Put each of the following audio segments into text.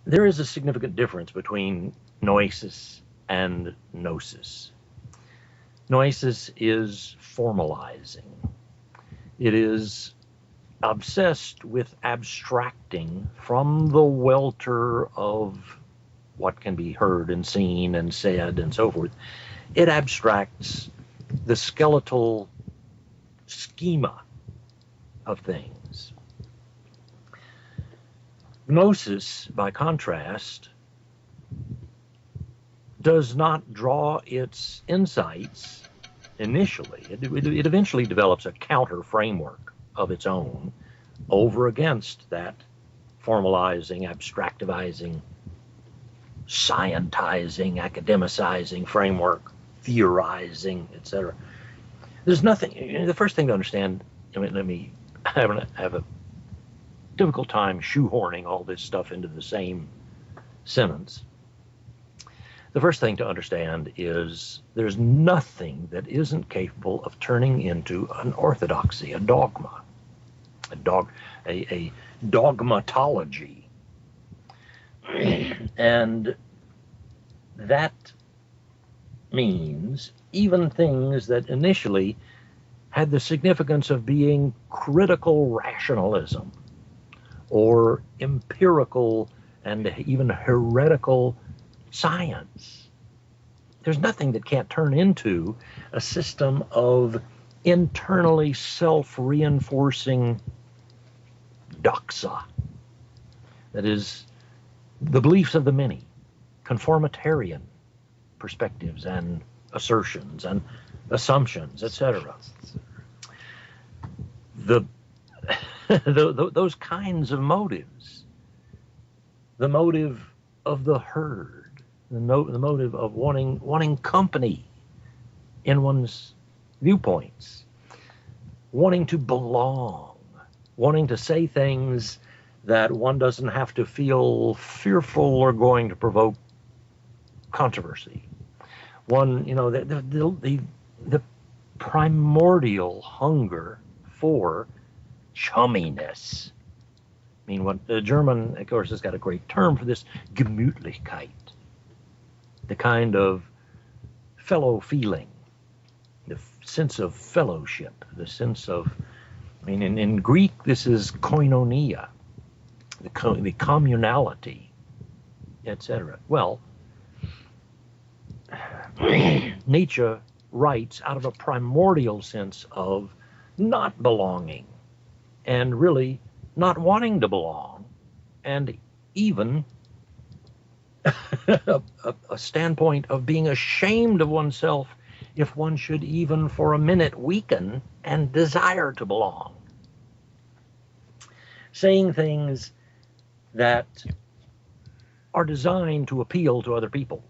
there is a significant difference between noesis and gnosis. Noesis is formalizing. It is obsessed with abstracting from the welter of what can be heard and seen and said and so forth. It abstracts the skeletal schema of things. Gnosis, by contrast, does not draw its insights initially. It eventually develops a counter framework of its own over against that formalizing, abstractivizing, scientizing, academicizing framework, theorizing, etc. There's nothing. The first thing to understand. I have a difficult time shoehorning all this stuff into the same sentence. The first thing to understand is there's nothing that isn't capable of turning into an orthodoxy, a dogma, a dogmatology. And that means even things that initially had the significance of being critical rationalism or empirical and even heretical science. There's nothing that can't turn into a system of internally self-reinforcing doxa. That is, the beliefs of the many, conformitarian perspectives and assertions and assumptions, etc. Those kinds of motives, the motive of the herd, the motive of wanting company in one's viewpoints, wanting to belong, wanting to say things that one doesn't have to feel fearful or going to provoke controversy. The primordial hunger for chumminess. I mean, what the German, of course, has got a great term for this, Gemütlichkeit, the kind of fellow feeling, the sense of fellowship, the sense of, in Greek, this is koinonia, the communality, etc. Well, Nietzsche writes out of a primordial sense of not belonging and really not wanting to belong, and even a standpoint of being ashamed of oneself if one should even for a minute weaken and desire to belong. Saying things that are designed to appeal to other people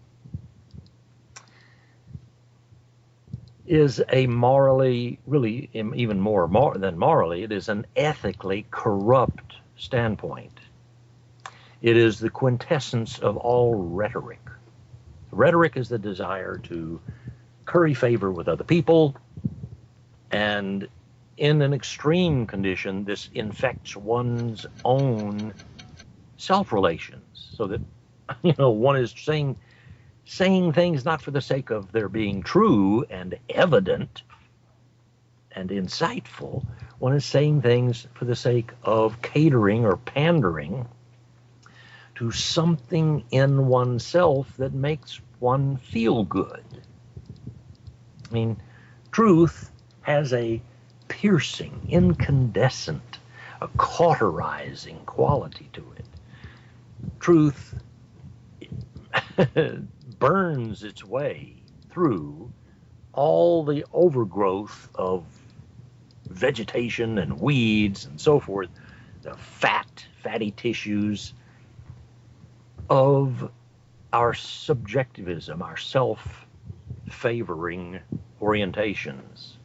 is a morally, really even more than morally, it is an ethically corrupt standpoint. It is the quintessence of all rhetoric. Rhetoric is the desire to curry favor with other people, and in an extreme condition, this infects one's own self-relations, so that one is saying things not for the sake of their being true and evident and insightful. One is saying things for the sake of catering or pandering to something in oneself that makes one feel good. Truth has a piercing, incandescent, a cauterizing quality to it. Truth burns its way through all the overgrowth of vegetation and weeds and so forth, the fatty tissues of our subjectivism, our self-favoring orientations.